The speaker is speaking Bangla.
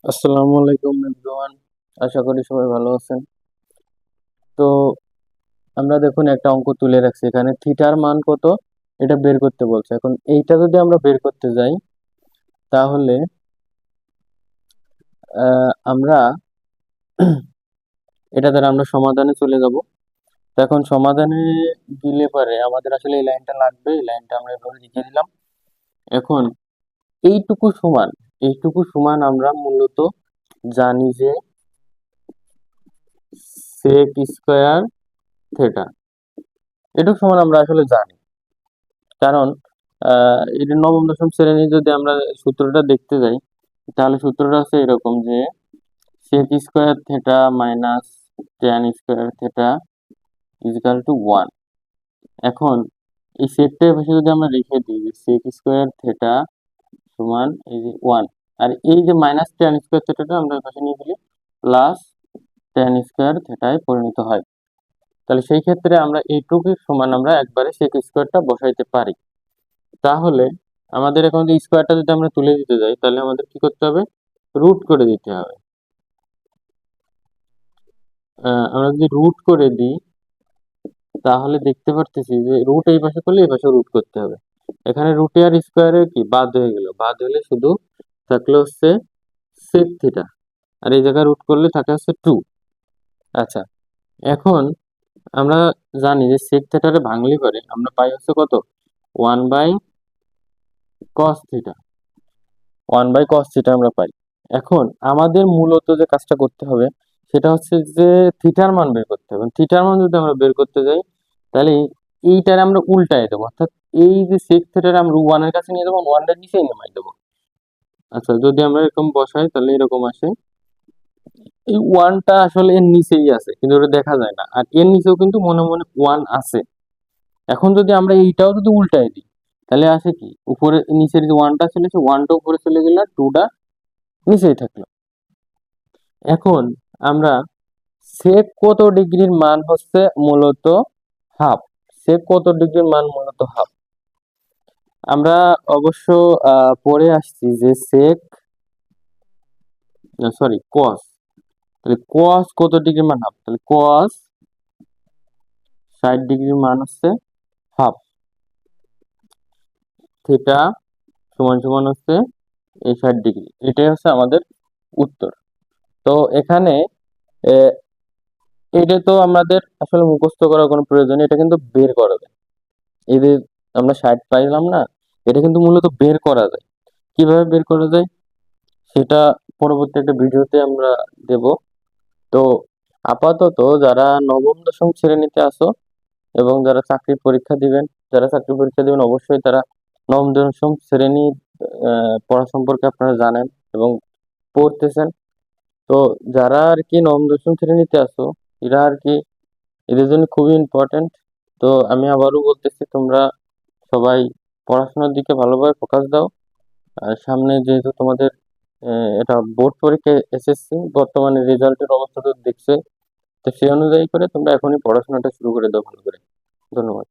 আসসালামু আলাইকুম এভরিওয়ান। আশা করি সবাই ভালো আছেন। তো আমরা দেখুন একটা অঙ্ক তুলে রাখছি, এখানে থিটার মান কত এটা বের করতে বলছে। এখন এইটা যদি আমরা বের করতে যাই তাহলে আমরা এটা দ্বারা আমরা সমাধানে চলে যাব। তো এখন সমাধানে দিলে পারে আমাদের আসলে এই লাইনটা লাগবে, এই লাইনটা আমরা এভাবে লিখে দিলাম। এখন এইটুকু সমান এইটুকু সমান আমরা মূলত জানি যে সেক স্কয়ার থিটা, এটুকু সমান আমরা আসলে জানি। কারণ এটা নবম দশম শ্রেণী যদি আমরা সূত্রটা দেখতে যাই তাহলে সূত্রটা হচ্ছে এরকম যে sec square theta minus tan square theta equal to 1। এখন এই সেকটা এপাশে যদি আমরা রেখে দিই যে sec স্কয়ার থেটা সমান এই যে 1, আর এই যে মাইনাস tan স্কয়ার থেটাটা আমরা এপাশে নিয়ে দিলে প্লাস tan স্কয়ার থেটায় পরিণত হয়। তাহলে সেই ক্ষেত্রে আমরা এইটুকু সমান আমরা একবারে sec স্কয়ারটা বসাইতে পারি। তাহলে আমাদের এখন যে স্কোয়ারটা যদি আমরা তুলে দিতে যাই তাহলে আমাদের কি করতে হবে, রুট করে দিতে হবে। আমরা যদি রুট করে দিই তাহলে দেখতে পারতেছি যে রুট এই পাশে করলে এই পাশে রুট করতে হবে। এখানে রুটে আর স্কোয়ারে কি বাদ হয়ে গেল, বাদ হলে শুধু থাকলে হচ্ছে সেক থিটা, আর এই জায়গায় রুট করলে থাকে হচ্ছে 2। আচ্ছা, এখন আমরা জানি যে সেক থিটারে ভাঙলে পারে আমরা পাই হচ্ছে কত, 1/cos থিটা, 1/cos থিটা আমরা পাই। এখন আমাদের মূলত যে কাজটা করতে হবে সেটা হচ্ছে যে থিটার মান বের করতে হবে। থিটার মান যদি আমরা বের করতে যাই তাহলে এইটারে আমরা উল্টায় দেবো, অর্থাৎ এই যে সেক থিটারে আমরা ওয়ানের কাছে নিয়ে যাবো, ওয়ানটার নিচেই নামাই দেবো। আচ্ছা, যদি আমরা এরকম বসাই তাহলে এরকম আসে। এই ওয়ানটা আসলে এর নিচেই আছে কিন্তু ওটা দেখা যায় না, আর এর নিচেও কিন্তু মনে মনে ওয়ান আছে। এখন যদি আমরা এইটাও যদি উল্টায় দিই তাহলে আসে কি, উপরে নিচের যে ওয়ানটা ছিল সে ওয়ানটা উপরে চলে গেল আর টুটা নিচেই থাকলো। এখন আমরা সেক কত ডিগ্রির মান হচ্ছে মূলত হাফ, সেক কত ডিগ্রির মান মূলত হাফ। আমরা অবশ্য পরে আসছি যে সেক, সরি কস, তাহলে কস কত ডিগ্রির মান হাফ, তাহলে কস 60 ডিগ্রির মান হচ্ছে হাফ। থিটা সমান সমান হচ্ছে এই 60 ডিগ্রি, এটাই হচ্ছে আমাদের উত্তর। তো এখানে এটা তো আমাদের আসলে মুখস্থ করার কোনো প্রয়োজন নেই, এটা কিন্তু বের করা যায়। এই যে আমরা 60 পাইলাম না, এটা কিন্তু মূলত বের করা যায়। কিভাবে বের করা যায় সেটা পরবর্তী একটা ভিডিওতে আমরা দেব। তো আপাতত যারা নবম দশম শ্রেণীতে আসো এবং যারা চাকরির পরীক্ষা দিবেন, যারা চাকরি পরীক্ষা দিবেন অবশ্যই তারা নবম দশম শ্রেণীর পড়া সম্পর্কে আপনারা জানেন এবং পড়তেছেন। তো যারা আর কি নবম দশম শ্রেণীতে আসো এরা আর কি, এদের জন্য খুবই ইম্পর্টেন্ট। তো আমি আবারও বলতেছি, তোমরা সবাই পড়াশোনার দিকে ভালোভাবে ফোকাস দাও। আর সামনে যেহেতু তোমাদের এটা বোর্ড পরীক্ষা, এসএসসি বর্তমানে রেজাল্টের অবস্থা তো দেখছে, তো সেই অনুযায়ী করে তোমরা এখনই পড়াশোনাটা শুরু করে দাও ভালো করে। ধন্যবাদ।